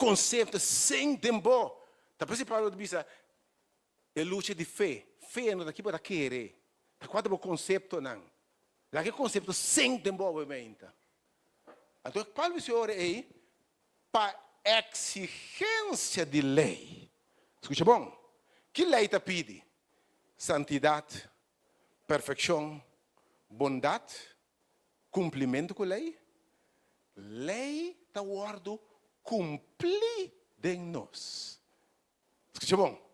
conceito sem tempo. Tá se Paulo diz, é luta de fé. Fé não daqui para querer. Tá quando o conceito não. Lá que conceito sem tempo, obviamente. Então, Paulo diz ora aí, para exigência de lei. Escuta bom? Que lei te pede? Santidade, perfeição, bondade, cumprimento com a lei. Lei está guardo cumprir de nós. Escuta bom?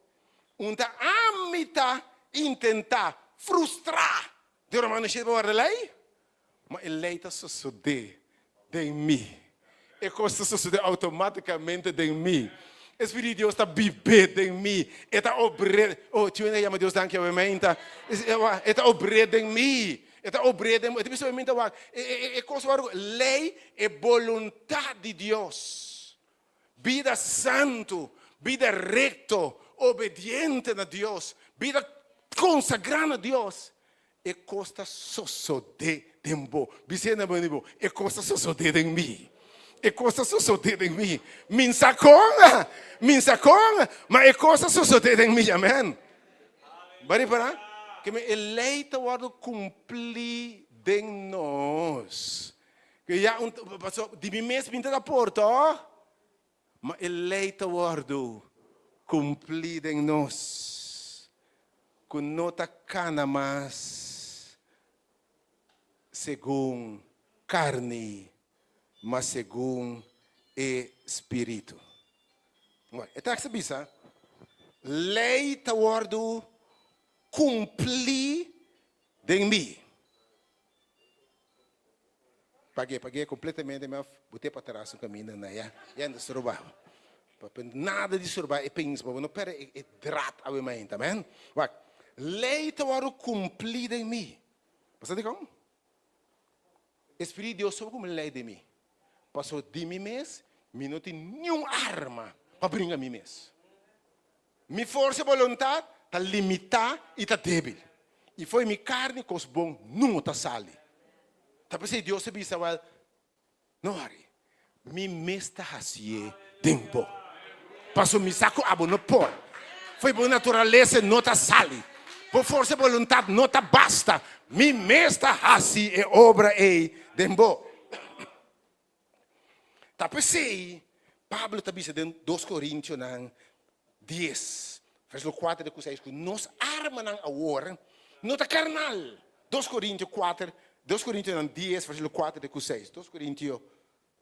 Unta amita intentar frustrar de uma maneira de lei, mas a lei está sucedendo em mim. E coisa sucede automaticamente em mim. O Espírito de Deus está vivendo em mim. Está obrando. Oh, tio, ainda chama Deus, danke, obviamente. Está obrando em mim. Está obrando em mim. É coisa, lei é vontade de Deus. Vida santo, vida recto, obediente a Deus, vida consagrada a Deus. É coisa suceder em mim. Dizendo a mim, é coisa suceder em mim. É coisa suceder em mim. Min sacona, mas é coisa suceder em mim, amém? Bari para? Que me eleita o cumprir de nós. Que já de mim mesmo pinta da porta, mas eleita o cumprir de nós. Com nota cana mais segundo carne, mas segundo espírito. Então, você pensa, lei está guardo cumprir de mim. Paguei completamente, mas botei para trás o caminho, né? Já não surba. Nada de surba é pensar, não pera é drato a mim, também. Lei está guardo cumprir de mim. Você como? Espírito de Deus sabe como lei de mim. Passou de mim mesmo, me não tem nenhuma arma para brincar a mim mesmo. Minha força e vontade está limitada e está débil. E foi minha carne que os bons não está sali. Tá pensando Deus se bisa well, não Ari, me mesta hasie tempo. Passou me saco abo no pôr. Foi por natureza não está sali. Por força e vontade não está basta. Me mesta hasie é obra e tempo. Tá pensando Pablo está bisa em 2 Coríntios 10, versículo 4 de 6, que nos arma não agora, não está carnal. 2 Coríntios 4, 2 Coríntios 10, versículo 4 de 6. 2 Coríntios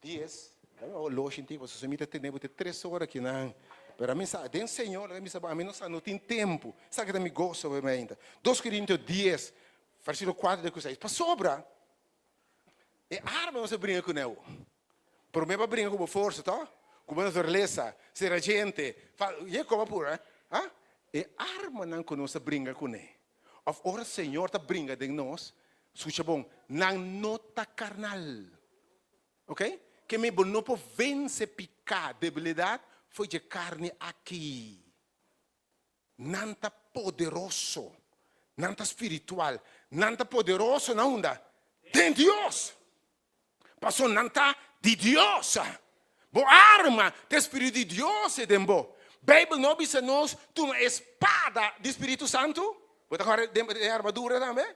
10, eu acho que você me tem 3 horas aqui, não. Pero a mim, den Senhor, a mim não tem tempo. Sabe que me gosto, obviamente. 2 Coríntios 10, versículo 4 de 6. Para sobra, é arma você brinca com ele. Por mim, brinca com força, tá? Com a natureza, ser a gente. E é como pura, é arma não que nós brinca com ele. Ora, o Senhor está brinca de nós. Escuta bom, não nota carnal. Ok? Que me não pode vencer picar debilidade, foi de carne aqui. Não está poderoso, não está espiritual, não está poderoso, não anda. De Deus. Passou, não está de Deus. Boa arma, do Espírito de Deus é dembo. Bíblia não diz nós, tu uma espada do Espírito Santo. Você agora de armadura também?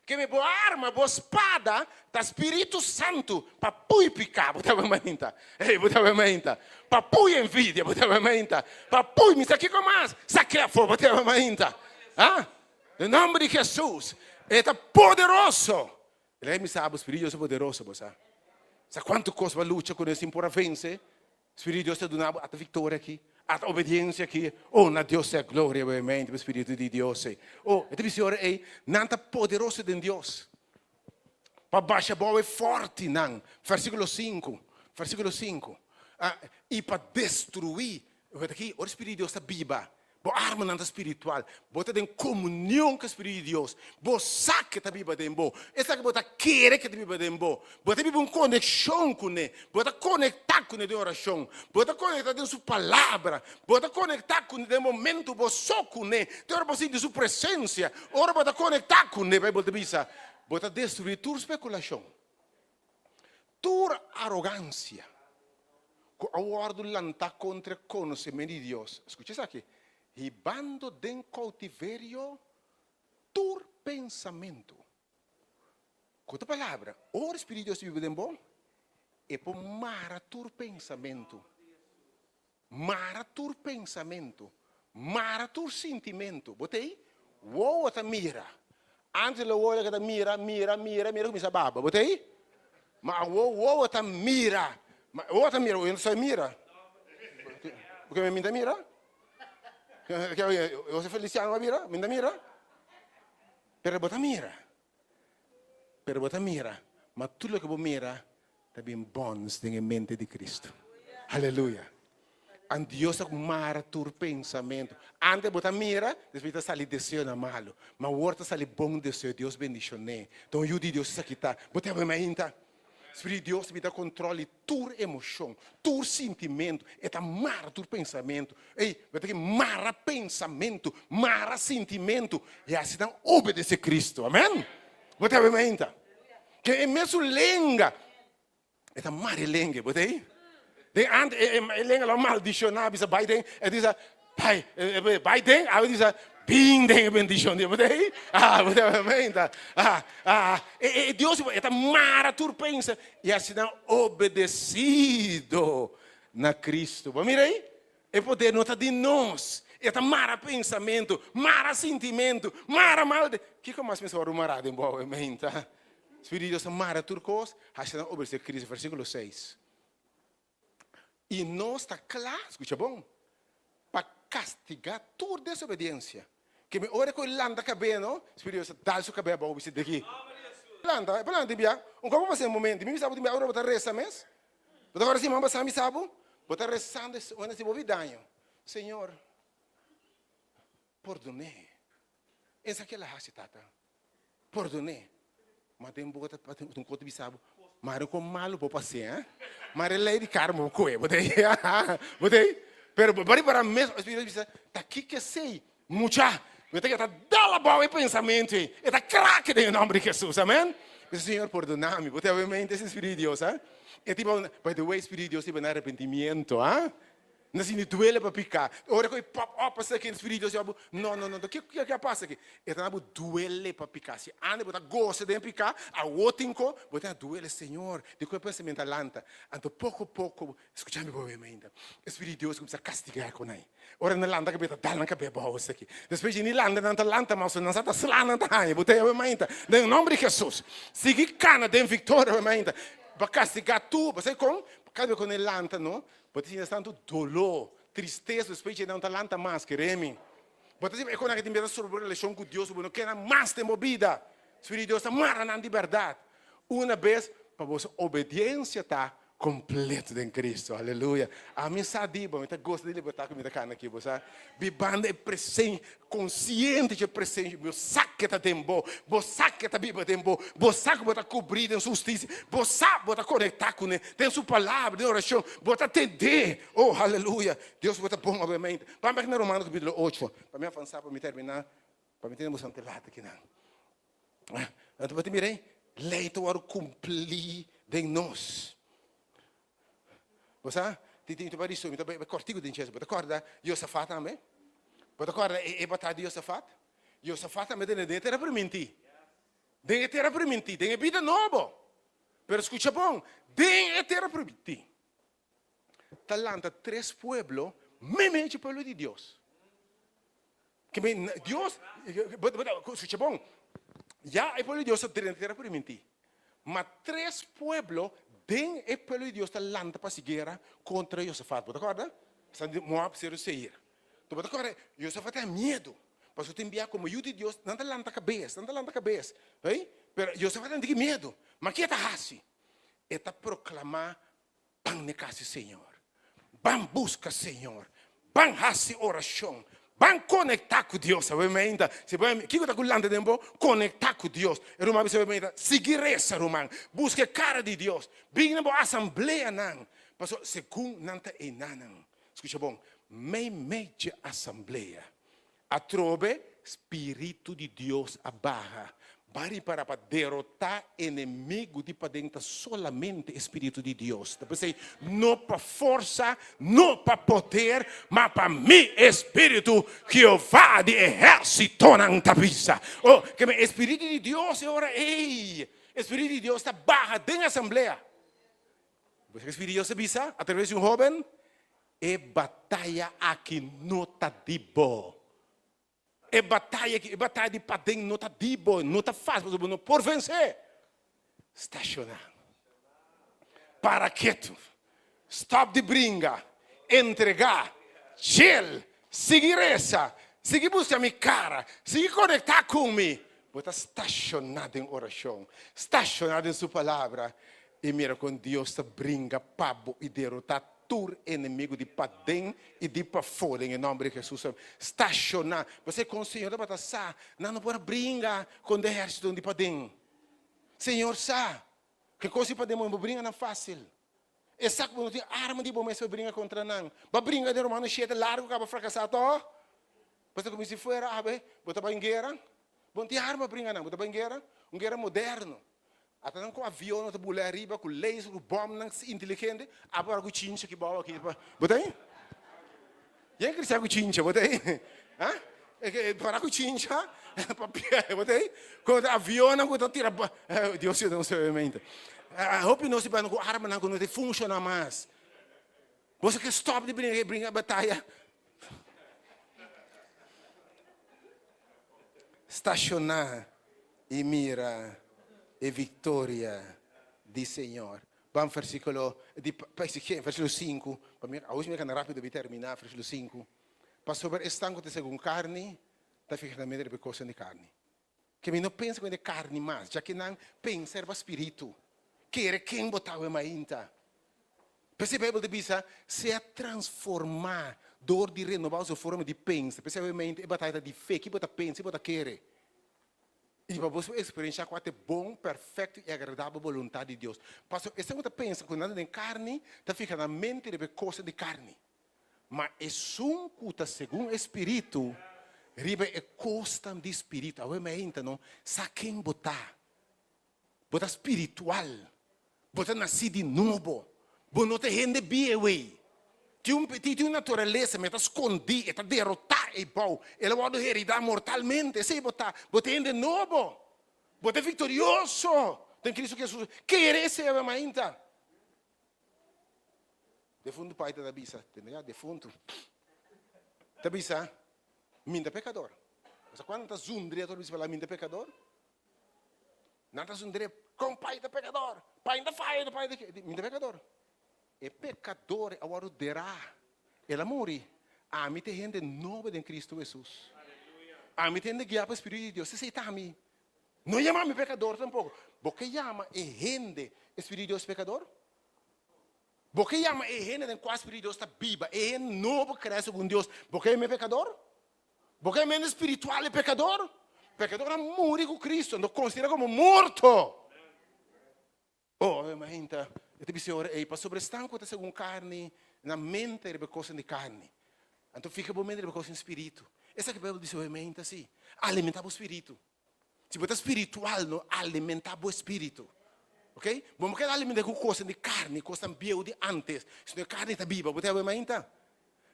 Que me boa arma, boa espada do Espírito Santo para pui picar, botar a menta. Ei, botar a menta. Para pui envidia, botar a menta. Para pui me saque com mais, saque a fogo, botar a menta. Em nome de Jesus, é poderoso. Ele me sabe, o Espírito de Deus é poderoso, você. Sabe quanto coisa vai lutar com isso para vencer? O Espírito de Deus te dá a vitória aqui, a obediência aqui. Oh, na Deus é a glória, obviamente, o Espírito de Deus. Oh, então, Senhor, é nada poderoso de Deus. Para baixar boa é forte, não. Versículo 5. E para destruir, aqui, o Espírito de Deus está viva. Boa arma não espiritual. Bota em comunhão com o Espírito de Deus. Boa saque está viva dentro. Essa que bota querer que está viva dentro. Bota viva uma conexão com ele. Bota conectar com ele de oração. Bota conectar com sua palavra. Bota conectar com ele de momento. Bota só com ele. De hora de sua presença. Ora bota conectar com ele. Bota bisa. Bota destruir tua especulação. Tua arrogância. aguardo lanta contra conhecimento de Deus. Escucha isso aqui. Ribando den cautiverio tur pensamento. Outra palavra, o Espírito de Deus vive em bom, é por mara tur pensamento. Mara tur pensamento. Mara tur sentimento. Botei? Uou, ta mira. Antes lo olha que mira, começa a baba. Botei? Mas uou, ta mira. Uou, ta mira, eu não sou mira. Porque me minta mira? Eu sou Feliciano, mira? Minta mira? Pero bota mira. Pero bota mira. Mas tudo que você mira, também bons em mente de Cristo. Aleluia. And Deus é mara tur pensamento. Antes bota mira, depois sali desejo na malo. Mas agora sali bom desejo, Deus bendicionei. Então ajude Deus isso aqui tá. Bota a mente. Espírito de Deus me dá controle tur emoção, tur sentimento, é mara tur pensamento. Ei, vai ter que mara pensamento, mara sentimento, e assim não obedecer Cristo. Amém? Bota a mente. Que é mesmo lenga, é mara lenga, bota aí. De ante lenga lo maldicionar, bisa Biden, diz pai, Biden, aí diz bem den bendição de você. Você e Deus é mara tur pensa e assim não obedecido na Cristo. Vamos ver aí? É poder nota de nós. É mara pensamento, mara sentimento, mara mal. Que como mais pensa o marado em boa mente? Espírito de Deus mara tur cos, assim não obedecer Cristo, versículo 6. E nós está claro, escuta bom, para castigar toda desobediência. Que me ora com landa cabelo, Espírito Deus dá seu cabelo para obedecer daqui. Landa, landa bia. Como você momento, me sabe de ora botar reza mes. Botar agora sim, mamba sabe sabe, botar rezando, onde se ouve danho. Senhor, perdone. Essa que é a raça tata. Perdone. Mas tem boca para um coto bisabo. Mas com malo para passear, mas ele é de carmo coe, botei, pero para mesmo Espírito diz, tá aqui que sei, mucha, eu tenho que dar a boa pensamento, é tá craque em nome de Jesus, amém? Senhor, perdona-me, botei a mente esse Espírito de Deus, é tipo, by the way, Espírito de Deus tipo arrependimento, não se me duele para picar. Ora que pop passa aqui no Espírito de Deus, não, o que passa aqui? É não duele para picar. Se anda botar gosta de picar, a outro botar duele, Senhor. De que pensamento lanta. Então pouco a pouco, escutando boamente. O Espírito de Deus começa a castigar com ele. Ora na landa que beta dá na cabeça boa aqui. Depois de landa mas não está slana na raia. Botei boamente. Em nome de Jesus. Siga cana de vitória boamente. Para castigar tu, você com cada com ele lanta, não? Pode ser tanto dolor, tristeza, depois de não estar lanta mais, queremos. Pode ser quando a gente começa a sobre a relação com Deus, não quer mais de movida. Espírito de Deus está mara na liberdade. Uma vez, para você obediência está completa em Cristo. Aleluia. A mim sabe, bom, eu gosto de libertar com a minha cana aqui, você. Bibanda é presente, consciente de presente. Meu saque está tempo, meu saque está biba tempo, meu saque está cobrido em justiça, meu saque está conectado com ele, tem sua palavra de oração, está atender. Oh, aleluia. Deus está bom, obviamente. Vamos aqui no Romanos capítulo 8, para me avançar, para me terminar, para me ter emoção telada aqui, não. Então, você mirei, leito para cumprir de nós. Você tem que isso, é cortigo de Jesus. Você acorda, Josafat também? Você acorda, é batalha de Josafat? Josafat também tem terra para mentir. Tem terra para mentir, tem vida nova. Pero escucha bom, tem terra para mentir. Talanta três pueblos, mesmo pueblo de Deus. Que Deus, escucha bom, já é pueblo de Deus tem terra para mentir. Mas três pueblos den é pelo Deus está lanta para seguir contra Josafat, você acorda? Moab ser o Seir. Então você acorda? Josafat tem medo, porque você tem enviar como ajuda de Deus, não está lanta cabeça, não está lanta cabeça, aí? Mas Josafat tem medo, mas que está assim? Está proclamar, ban necasi Senhor, ban busca Senhor, ban hasi oração. Van conectar com Deus, obviamente. Se vai, que está colando tempo, conectar com Deus. E Romano obviamente, seguir essa Romano, busque cara de Deus. Bem na assembleia não, mas segundo nanta e nanan. Escuta bom, meia assembleia. A trobe espírito de Deus abarra. para derrotar inimigo de para dentro solamente Espírito de Deus. Depois aí, não para força, não para poder, mas para mim Espírito Jeová de exército na tabisa. Oh, que o Espírito de Deus agora, ei, Espírito de Deus está barra dentro da assembleia. O Espírito de Deus sabia, através de jovem, é batalha aqui no tadibo. É batalha de padem, não está dibo, não está fácil, mas não por vencer. Estacionar. Para quieto. Stop de brinca. Entregar. Chill. Seguir essa. Seguir buscar minha cara. Seguir conectar comigo. Você estacionado em oração. Estacionado em sua palavra. E mira, quando Deus te brinca, pabo e derrotar tur inimigo de para dentro e de para fora, em nome de Jesus. Estacionar. Você com o Senhor para estar, não pode brincar com o exército de para dentro. Senhor, sabe, que coisa para dentro não brinca não fácil. Essa que não tem arma de bom, mas você brinca contra não. Para brincar de romano, cheio largo, acaba fracassado. Você como se fora, bota para em guerra. Bom, tem arma brinca não, bota para em guerra. Uma guerra moderna. Até não com avião, não tem mulher arriba, com laser, com bomba, não inteligente. Agora com chincha que bola aqui. Bota aí? E aí que você com chincha, bota aí? Para com chincha, bota aí? Com avião, não com tira. Deus não se mente. Hope não se vai com arma, não com funciona mais. Você que stop de brincar batalha. Estacionar e mira. E vitória do Senhor. Vamos versículo 5. Hoje me canto rápido para terminar, versículo 5. Para sobre estanco de segundo carne, está ficando medo de coisa de carne. Que me não pensa com de carne mais, já que não pensa em espírito. Que era quem botava mais ainda. Percebe a Bíblia diz, se a transformar, dor de renovar sua forma de pensar. Percebe a batalha de fé, que bota pensa, que bota querer. E para você experienciar qual é bom, perfeito e agradável vontade de Deus. Pastor, essa coisa pensa que nada de carne, está ficando na mente de coisa de carne. Mas é um que segundo o Espírito, riba é coisa de Espírito. A me ainda não, sabe quem botar? Botar espiritual. Botar nascido de novo. Botar não te rende bem, ué. Tem uma natureza, mas está escondida, está derrotada e bom. Ela pode heredar mortalmente. Se botar de novo, botar vitorioso. Tem Cristo Jesus. Querer ser ainda. Defunto pai da bisa, entendeu? Defunto. Da bisa, minta pecador. Mas quando está zundria, tu falar minta pecador? Não está zundria com pai da pecador. Pai da pai da minta pecador. E pecador agora derá. Ela morre. A mim tem gente nova em Cristo Jesus. A mim tem que guiar para o Espírito de Deus. Você está a mim. Não chama-me pecador tampouco. Porque chama e gente Espírito de Deus pecador? Porque chama e gente em qual o Espírito de Deus está viva. E gente novo cresce com Deus. Porque é pecador? Porque é menos espiritual e pecador? Pecador é morrer com Cristo. Não considera como morto. Oh, imagina. Eu te disse, para sobrestanco de segundo carne, na mente é coisa de carne. Então fica bom mente é coisa de espírito. Essa que a Bíblia diz, mente assim, alimentar o espírito. Se você é espiritual, não alimentar o espírito. Ok? Vamos querer alimentar com coisa de carne, coisa de antes. Se não é carne, está viva. Você vai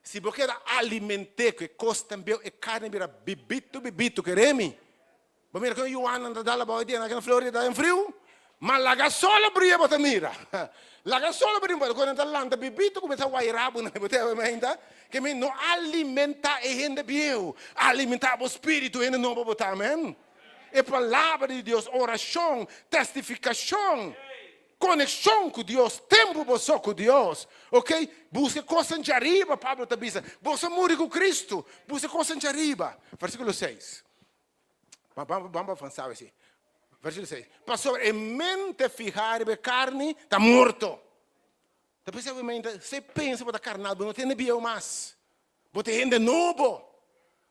se você quer alimentar com coisa de carne, vira bibito, queremos? Vamos ver que o Joana anda dalla boia, na Flórida, em frio. Ma la gasola bria bota mira. La gasola bria bota quando tá lá, bibito começa a guairabo, não bota ainda. Que me não alimenta e rende bem. Alimentar o espírito e não botar, amém. É palavra de Deus, oração, testificação, conexão com Deus, tempo você com Deus, ok? Busca coisa de arriba, Pablo está dizendo. Você morre com Cristo, busca coisa de arriba. Versículo 6. Vamos avançar assim. Versículo 6. Pastor, em mente fijar e carne, está morto. Depois você pensa para carnal, não tem bio mais. Você tem de novo.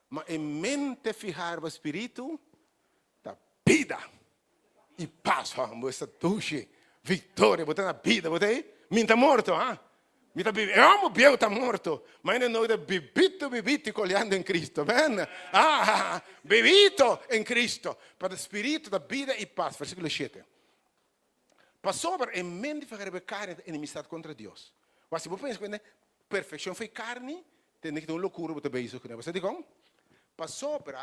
Mas em mente fijar o espírito, está vida. E paz, você tuxe, vitória, você na vida, você minta morto, ah? Amo Dio está morto, ma noi da bibito colhendo em Cristo, amen? Bibito em Cristo, para o Espírito da vida e paz, versículo 7. Passou por em mente de carne inimizade contra Deus. Mas se você pensa que perfeição foi carne, tem que ter uma loucura para ver isso. Você diz como? Passou por,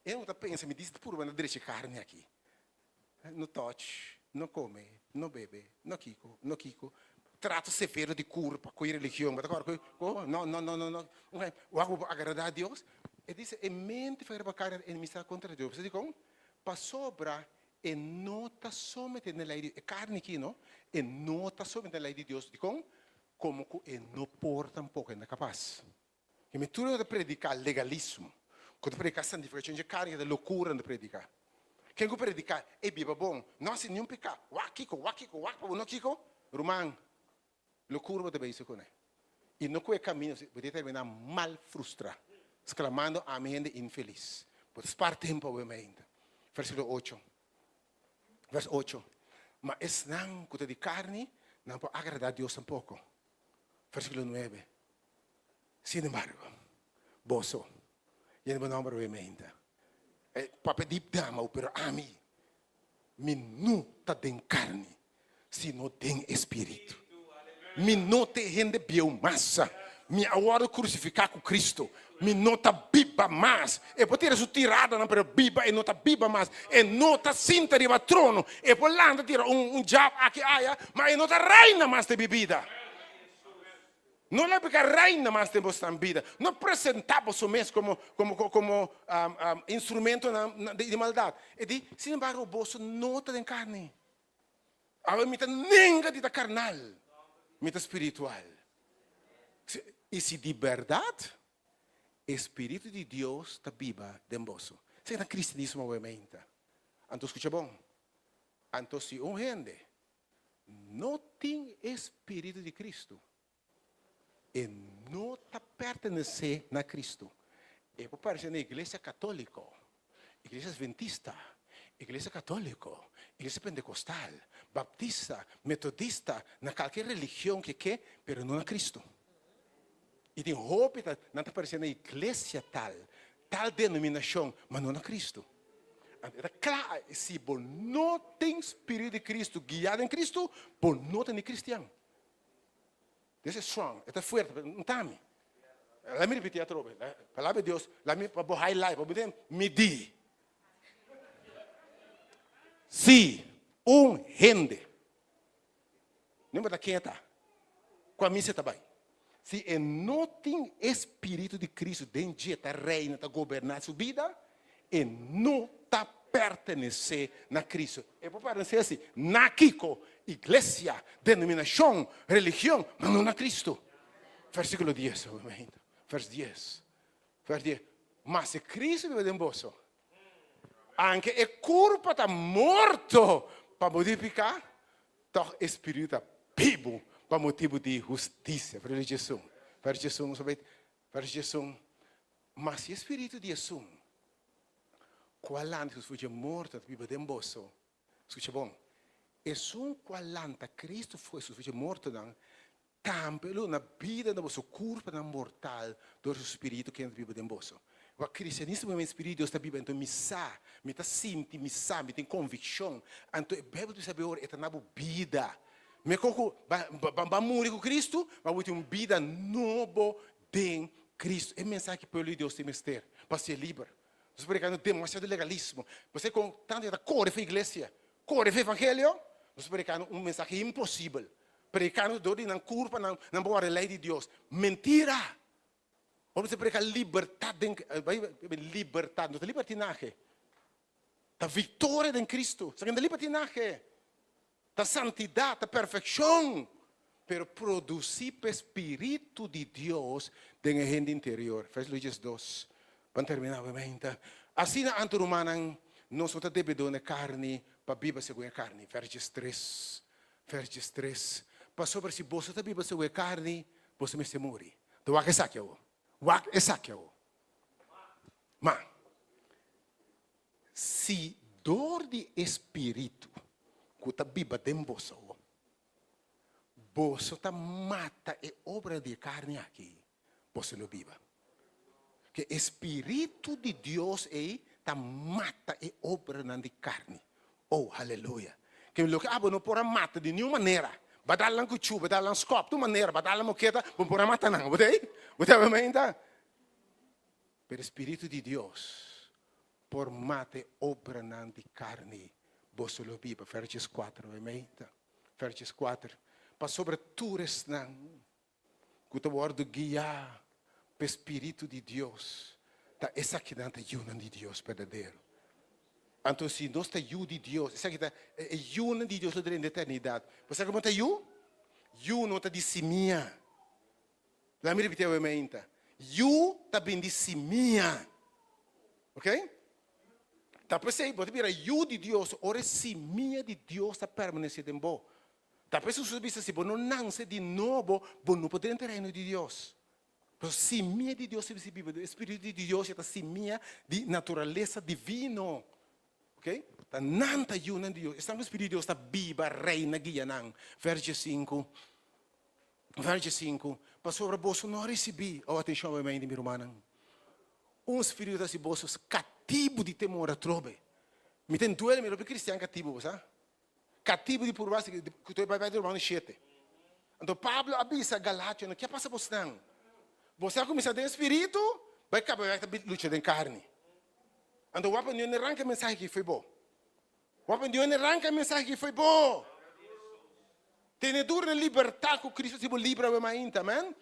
eu não penso, me diz por uma direita carne aqui. Não toque, não come, não bebe, não kiko. Trato severo de curva com a religião. Não. O algo para agradar a Deus. E diz, em mente de carne inimizade contra Deus. Você diz como? Passou por e não está somente na lei de carne aqui, não? E não está somente na lei de Deus. Como que não por tampouco é capaz. E me tudo de predicar legalismo, quando predicar santificação de carne, é loucura de predicar. Quem que predicar é Bíblia bom, não há nenhum pecado. Wakiko, não kiko, Romano, loucura de beijo com ele. E não é caminho, pode terminar mal frustrado, exclamando a minha gente infeliz. Pode estar tempo, obviamente. Versículo 8. Verso 8. Mas não, que de carne, não pode agradar a Deus um pouco. Versículo 9. Sin embargo, boso, yan mo naman obviamente. Papadip dama, pero ami, minuta den carne, sino den espírito. Minuta rende biomassa. Me agora crucificar com Cristo. Me nota biba mais. E pode ter isso tirada na biba e nota biba mais. E nota cinta de trono. E por lá tira jab aqui aia, mas e nota reina mais de bebida. Não é porque reina mais de vossa vida. Não apresentamos o mesmo como instrumento de maldade. E diz, sin embargo, o bolso nota de carne. A mita nenga de carnal. Mita espiritual. E se de verdade, Espírito de Deus está viva dentro bolso. Isso é cristianismo, obviamente. Então, escuta bom. Então, se gente não tem Espírito de Cristo, e não está pertencendo a Cristo, e pode parecer na igreja católica, igreja adventista, igreja católica, igreja pentecostal, baptista, metodista, na qualquer religião que quer, mas não a Cristo. E tem roupa, não está parecendo na igreja tal denominação, mas não a Cristo. Claro, se você não tem Espírito de Cristo, guiado em Cristo, você não tem cristiano. Isso é strong, é forte, não está. Let me repetir a tropa. A palavra de Deus, let me highlight, para medir. Se gente, não importa quem está, com a missa também. Se não tem Espírito de Cristo dentro de está reina, está governando sua vida, e não está pertencer a Cristo. E pode parecer assim, na Kiko, igreja, denominação, religião, mas não na Cristo. Versículo 10, obviamente. Verso 10. Mas se Cristo vive dentro de você, anche a culpa está morto para modificar, então o Espírito está vivo para motivo de justiça, para Jesus. Mas se o Espírito de Jesus, qual antes foi morto, vive dentro de você, escuta bom, qual antes Cristo foi morto, tampelo na vida da vosso corpo na mortal do Espírito que vive dentro de você. O cristianismo é um Espírito, Deus está vivo, então me está sentindo, me tem convicção, então é bem de saber é na vida. Me coco, vai morrer com Cristo, mas ter uma vida nova em Cristo. É mensagem que pelo Deus tem mistério, para ser livre. Você pregando demasiado legalismo. Você com tanto da cor da igreja, cor do evangelho, você pregando mensagem impossível. Pregando do na curva na boa lei de Deus. Mentira. Você prega liberdade, liberdade, não é libertinagem. A vitória em Cristo, não é libertinagem. A santidade, a perfeição, pero produzir o Espírito de Deus em a gente interior. Versículo 2. Para terminar, obviamente. Assim, na anturumana, nós não devemos dar carne para viver segundo a carne. Versículo 3. Passou por si, você está vivo segundo a carne, você me se morre. Então, o que é saqueou? Mas, se dor de espírito, que está viva dentro de você, Boso ta mata e obra de carne aqui. Boso lo viva. Que Espírito de Deus é ta mata e obra de carne. Oh, aleluia. Que lo que não pode mata de nenhuma maneira. Badalang kuchu, badalang skop, tu maneira, badalang moqueta, não pode matar não. Botei? Botei ainda. Pero Espírito de Deus, por mate obra de carne. Boso lo viva. Versos 4, amém? Versos 4. Para sobretures não. Que tu word guiar pelo Espírito de Deus. Tá essa aqui não é de Deus verdadeiro. Então, se nós está de Deus, essa aqui é de Deus durante a eternidade. Você sabe como está não está de simia. Lá me repetiu a mente. Está bem de simia. Ok? Tá pensando, você vira de Deus, ora simia de Deus está permanecendo em você. Tá pensando sobre isso, se você não nasce de novo, você não pode entrar no reino de Deus. Mas simia de Deus, se vive, o Espírito de Deus é a simia de natureza divina. Ok? Tá nanta yuna de Deus. Estamos Espírito de Deus está viva, reina, guia não. Verso 5. Verso 5. Para sobre bolso não recebi. Oh, atenção, minha mãe, minha irmã. Espírito desse bolso cativo de temor a trobe. Me tem duelo, meu cristiano cativo, sabe? Cativo de por baixo, que tu vai ver do irmão 7. Então, Pablo avisa Galátia, o que passa por você? Você começa a ter Espírito, vai acabar a luta de carne. Então, o apanhão arranca a mensagem que foi bom. O apanhão arranca a mensagem que foi bom. Tem dura liberdade com Cristo, se você livre a mãe, amém?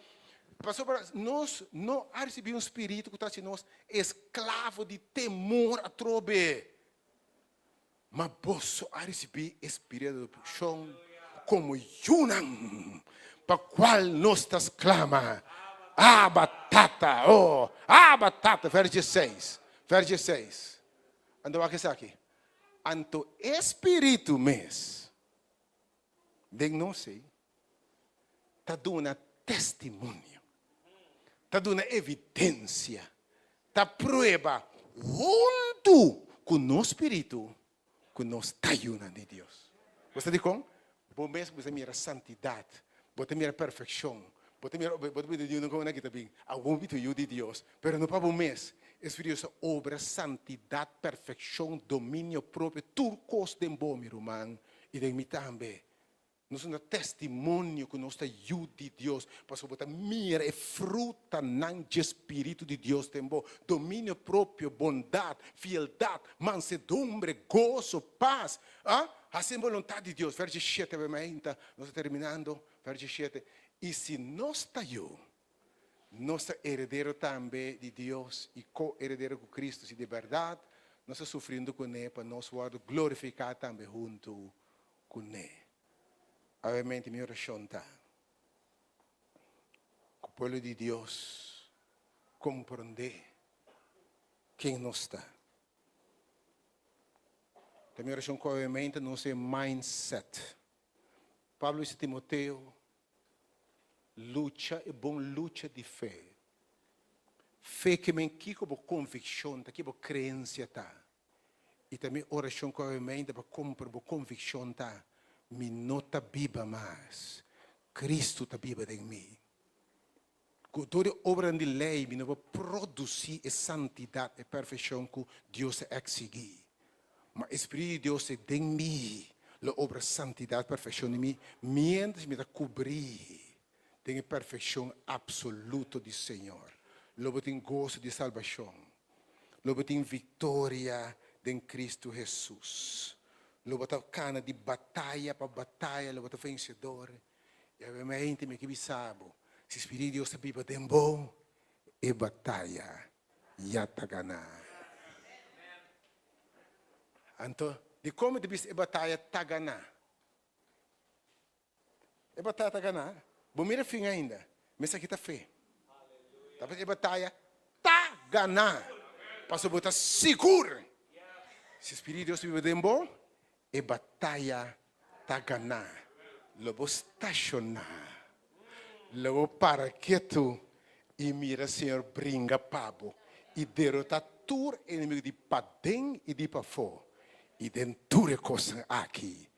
Nós não recebemos um espírito que está sendo nós escravo de temor a trobe. Mas você recebe espírito de chão como Yunam, para qual nós clama. Batata, batata, verso 6. Verso 6. Então, o que está aqui? Anto espírito mesmo, de não sei, está dando testemunho, está dando evidência, está prova, junto com o nosso espírito, que nós está junando de Deus. Você diz como? Bom mesmo, você mira santidade, você mira perfeição, você mira, você diz, não como é que está bem, a bom visto de Deus, pero não para bom mês. Espírito obra, santidade, perfeição, domínio próprio, tudo coisa de bom, meu irmão, e de mim também. Nós somos um testemunho que nós estamos de Deus, para botar mira e fruta de Espírito de Deus tem bom, domínio próprio, bondade, fialdade, mansedumbre, gozo, paz, assim vontade de Deus. Verso 7, nós estamos terminando, verso 7, e se nós estamos nós herdeiro também de Deus e co-herdeiro com Cristo, se de verdade, nós estamos sofrendo com Ele, para nós glorificar também junto com Ele. Obviamente, minha oração está. Que o povo de Deus compreender quem nós está. A minha oração, obviamente, não é mindset. Pablo disse a Timoteo, luta é bom luta de fé. Fé que me aqui como convicção, que como crença tá. E também oração com a mente para comprar a convicção tá. Me nota viva mais. Cristo tá viva em mim. Com toda obra de lei, me não vou produzir a santidade e perfeição que Deus exige. Mas o Espírito de Deus é em mim. A obra santidade e perfeição em mim, mientras me dá cobrir. Tem perfeição absoluta do Senhor. Lobo tem gozo de salvação. Lobo tem vitória em Cristo Jesus. Lobo tem cana de batalha para batalha. Lobo tem vencedor. E obviamente me que sabe, se o Espírito de Deus está vivo tem bom, e batalha já está ganhando. Então, de como de a batalha está ganhando? A batalha está ganhando. Bom, mira fim ainda. Mas aqui está fé. Talvez a batalha está ganhando. Para botar seguro. Se o Espírito de Deus vive de bom, a batalha está ganhando. Lobo estacionar. Lobo para quieto. E mira, Senhor, brinca pabo. E derrota todo inimigo de para dentro e de para fora. E dentro de coisas aqui.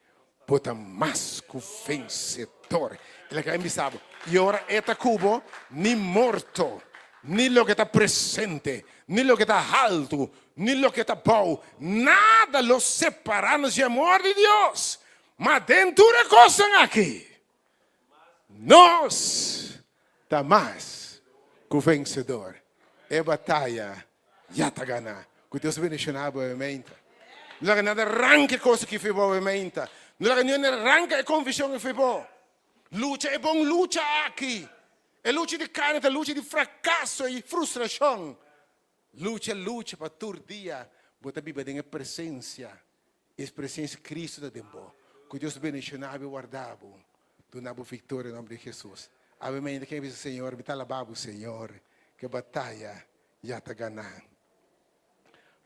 bota mais que vencedor. Ele quer me sabe. E ora eta cubo, ni morto, ni lo que está presente, ni lo que está alto, ni lo que está bom, nada los separará de amor de Deus. Mas dentro de coisas aqui, nós está mais que vencedor. É batalha, já está ganhando. Que Deus bendiga obviamente. Não é nada arranque coisa que foi obviamente. Não é nada arranque a convicção que foi bom. Luta é bom, luta aqui. É luta de carne, é luta de fracasso e frustração. Luta para todo dia. Bota a Bíblia tem a presença. A presença de Cristo da tempo. Que Deus bendiga e guarda. Do nabo vitória em nome de Jesus. Obviamente, quem diz Senhor, me está lavando, Senhor. Que a batalha já está ganhando.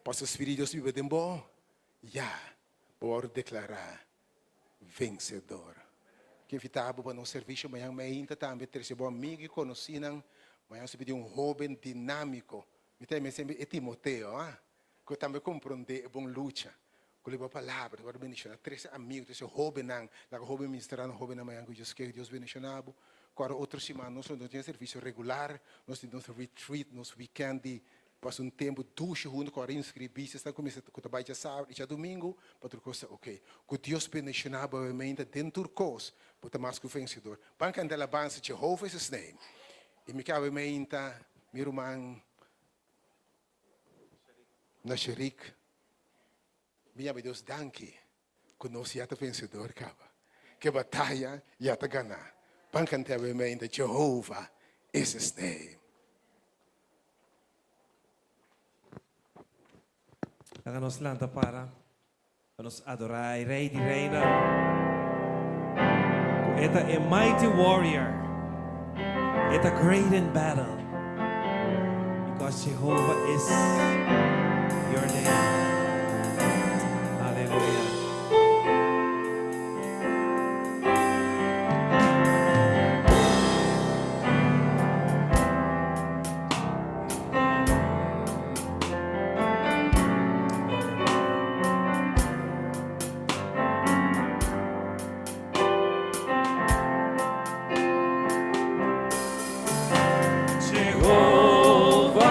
Posso Espírito Deus vive de bom? Já. Vou declarar vencedor. Que evitava para um serviço amanhã, ainda também ter esse bom amigo e conhecido. Amanhã se pediu jovem dinâmico. Me tem sempre é Timoteo, que também compreende bom luta. Que leva a palavra, agora bendicionar. Três amigos, esse jovem lá que jovem ministrando, jovem amanhã que Deus bendicionava. Agora outra semana nós não temos serviço regular, nós temos retreat, nosso weekend, passa tempo duche junto com a inscribir, está começando a trabalhar já sábado, já domingo, para outra coisa, ok. Que Deus bendicionava obviamente dentro de coisas, para mais que o vencedor. Para cantar a alabança, Jehovah is his name. E me cabe obviamente, meu irmão, na Sherik, minha Deus, danke, que nós já está vencedor, caba. Que batalha já está ganhando. Para cantar obviamente, Jehovah is his name. Háganos lanta para nos adorar, Rei de Reina. Esta é mighty warrior. Esta great in battle. Because Jehovah is your name. Hallelujah. Jehovah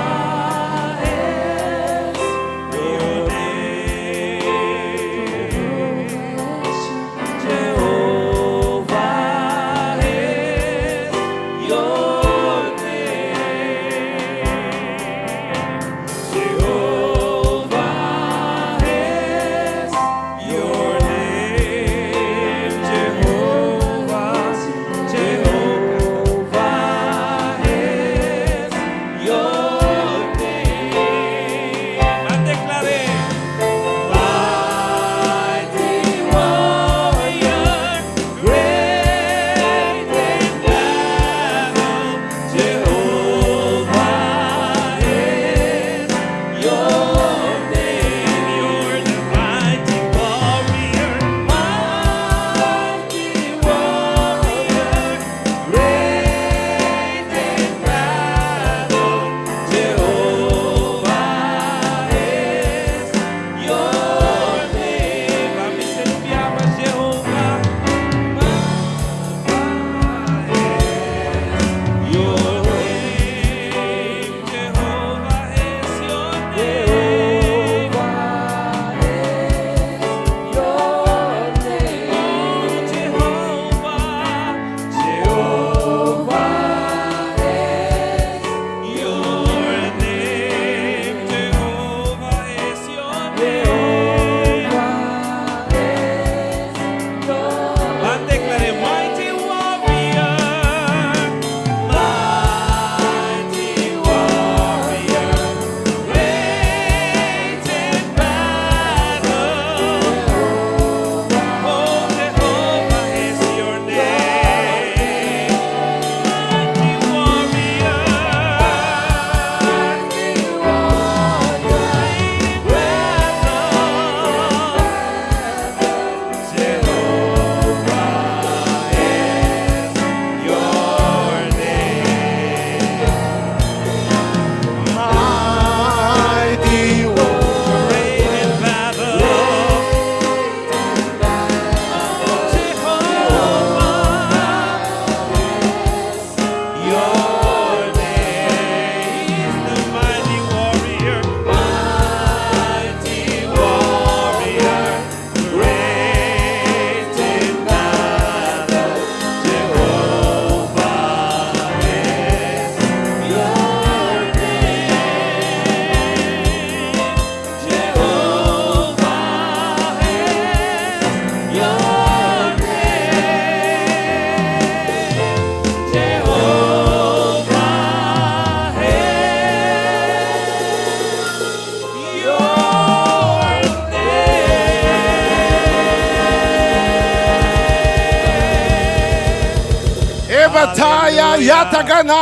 batalla Hallelujah. yatagana.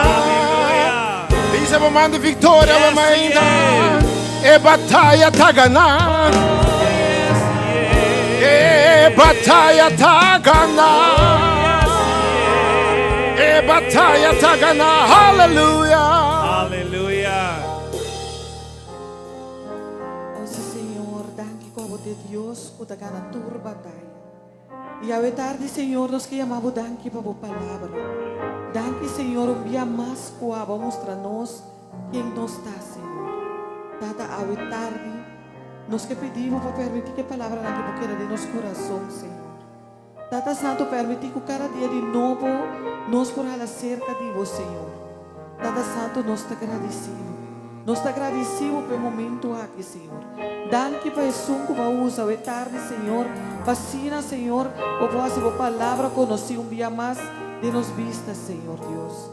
Hallelujah. Dice momento de victoria, Yes, mamãe. yes. E batalha tagana. Yes, yes. E batalha tagana. Yes, E batalha tagana. Hallelujah. Hallelujah. Oh sí, Señor, danke como de Dios, o da gana tur batalha. E ao tarde, Senhor, nós que amamos danke para a palavra. Danke, Senhor, um dia mais coaba mostra nós quem nós está, Senhor. Tata, ao tarde, nós que pedimos para permitir que a palavra não queira de nosso coração, Senhor. Tata Santo, permitir que cada dia de novo nós por cerca de você, Senhor. Tata Santo, nós te agradecemos. Nós te agradecemos pelo momento aqui, Senhor. Danke para isso que vai usar o tarde, Senhor. Vacina, Senhor, o vossa palavra conhecer dia mais de nos vista, Senhor Deus.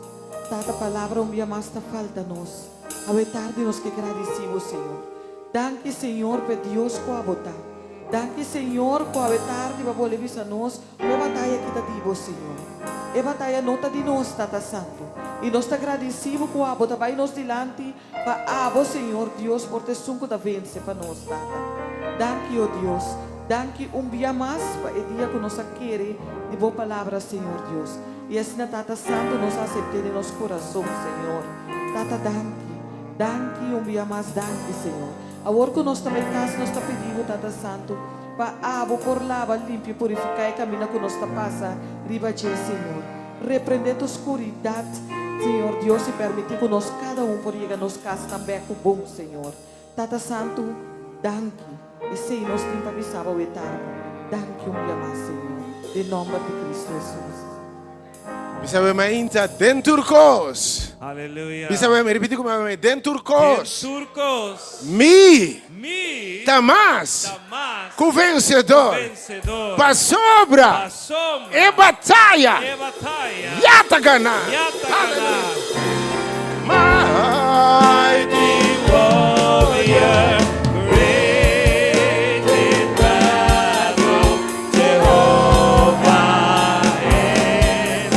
Tata palavra dia mais te falta nós. Ao tarde nós que agradecemos, Senhor. Danke, Senhor, por Deus com a botar. Danke, Senhor, com a tarde para poder visar nós a batalha que está vivo, Senhor. E batalha nota de nós, Tata Santo. E nós te agradecemos com a botar vai nos dilante para a Senhor Deus por ter sunco da vence para nós, Tata. Danke, oh Deus. Danke dia mais para o dia que nós queremos de boa palavra, Senhor Deus. E assim, Tata Santo, nós aceitamos em nosso coração, Senhor. Tata, danke. Danke, dia mais, danke, Senhor. Agora que nós também casa, nós estamos pedindo, Tata Santo, para abo por lava, limpo, purificar e caminhar que nós passa, riba de Senhor. Repreender a escuridade, Senhor Deus, e permitir que nós, cada por chegar a nossa casa também com bom, Senhor. Tata Santo, danke. E sei, nós temos para avisar o eterno. Danke dia mais, Senhor. Em nome de Cristo Jesus. Bisa mainta den turcos. Hallelujah. Bisa repeti como den turcos. Turcos. Mi Tamas. tamas com vencedor. Vencedor. Pa sobra. A sombra. E batalha. E batalha. Yatagana. Yatagana. Mighty Warrior. Great in battle. Jehovah is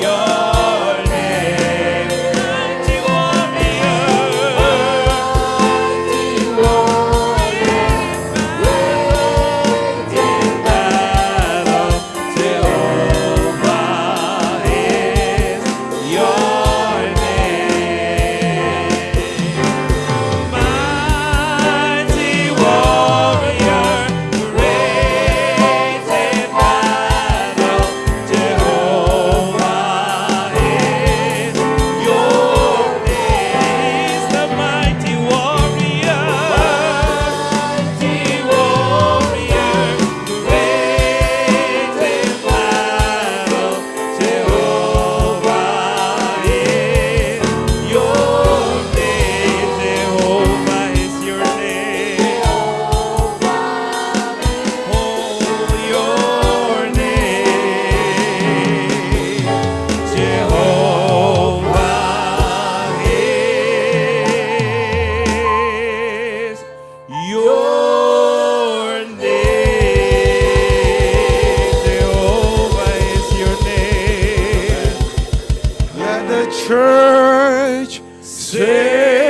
your name. Mighty warrior. Mighty warrior. Great in battle. Jehovah is your name. Mighty warrior, great in battle, Jehovah is your name. He's the mighty warrior, great in battle, Jehovah is your name. Jehovah is your name. Oh, your name. Jehovah is your name. Jehovah is your name. Let the church say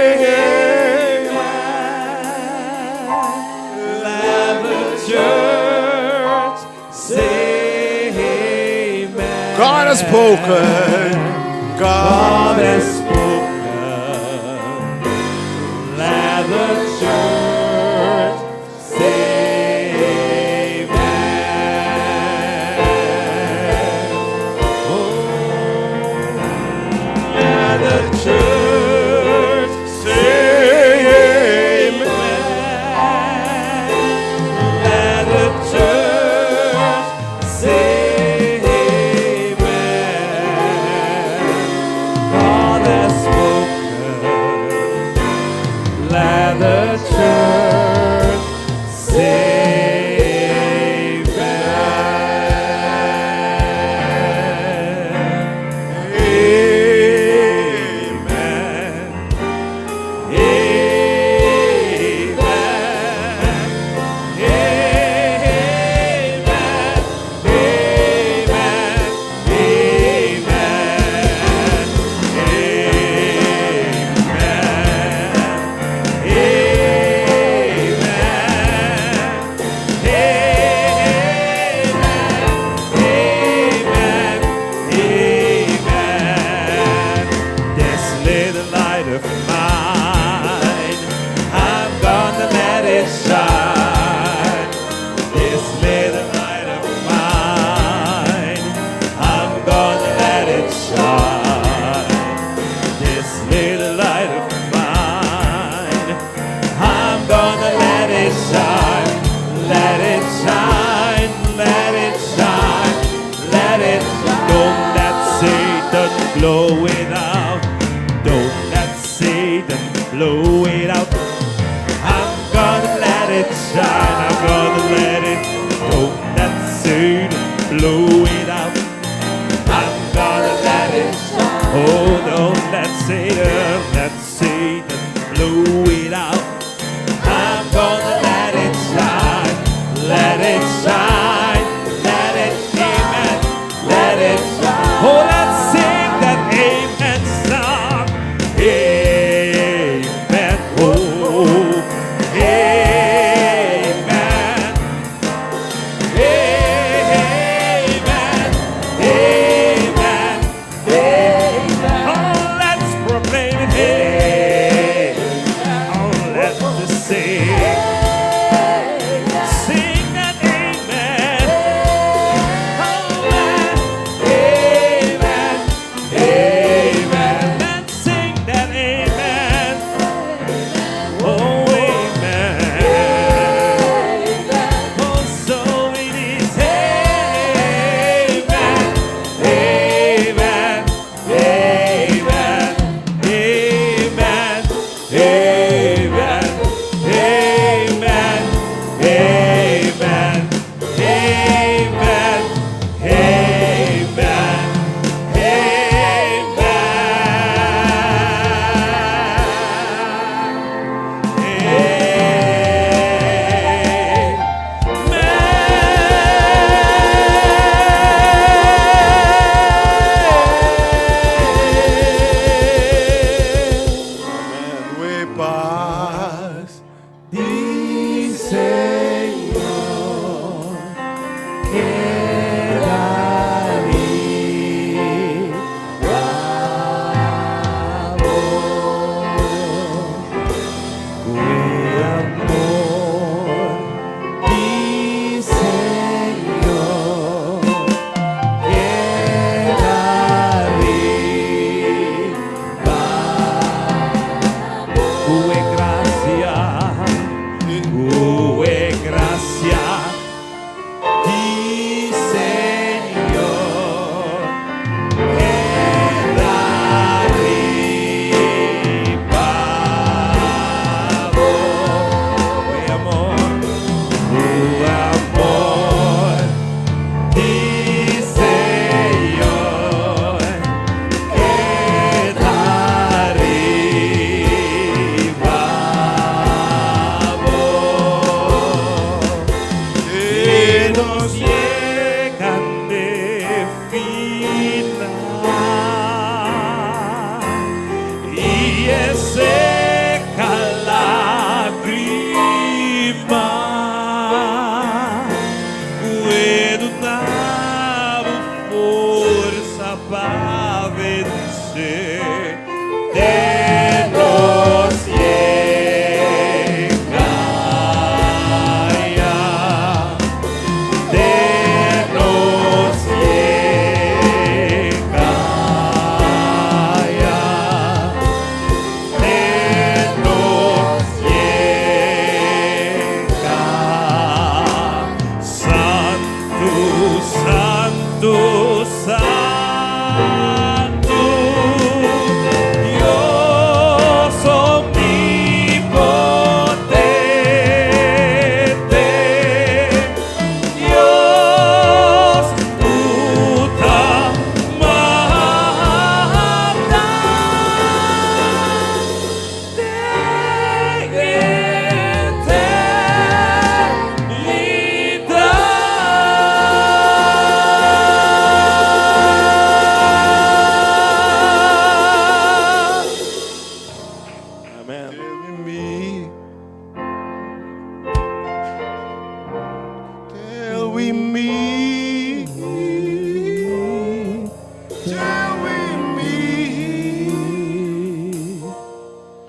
Let the church say amen. God has spoken. God has spoken. Let the church say amen. Oh, let the church say amen. Let the church say amen. light of mine. I'm gonna let it shine. This little light of mine. I'm gonna let it shine. This little light of mine. I'm gonna let it shine. Let it shine. Let it shine. Let it shine. Don't let Satan blow it out. Don't let Satan blow it out. I'm gonna let it shine. I'm gonna let it. Don't let Satan blow it out. I'm gonna let it shine. Oh, don't let Satan blow it out. I'm gonna let it shine. Let it shine. Let it, amen. Let it shine. Oh, let's sing that amen song. Amen. Oh, amen. Amen. Amen. Amen. Oh, let's proclaim it. Hey. Oh, let's just sing. Sing that amen. Amen. Amen. Let's sing that amen. Oh, amen. Oh, so it is. Amen. Amen. Amen. Amen. Amen. Amen. Amen. Amen. Amen. We paz. Gracia, di Señor, queda arribado. Tu amor, di Señor, queda arribado. Que nos llegan de final y es seca lágrima. Puedo dar força para vencer. De nos llega ya. De nos llega ya. De nos llega. Santo, santo, santo, Dios omnipotente, Dios puta mata de Till we meet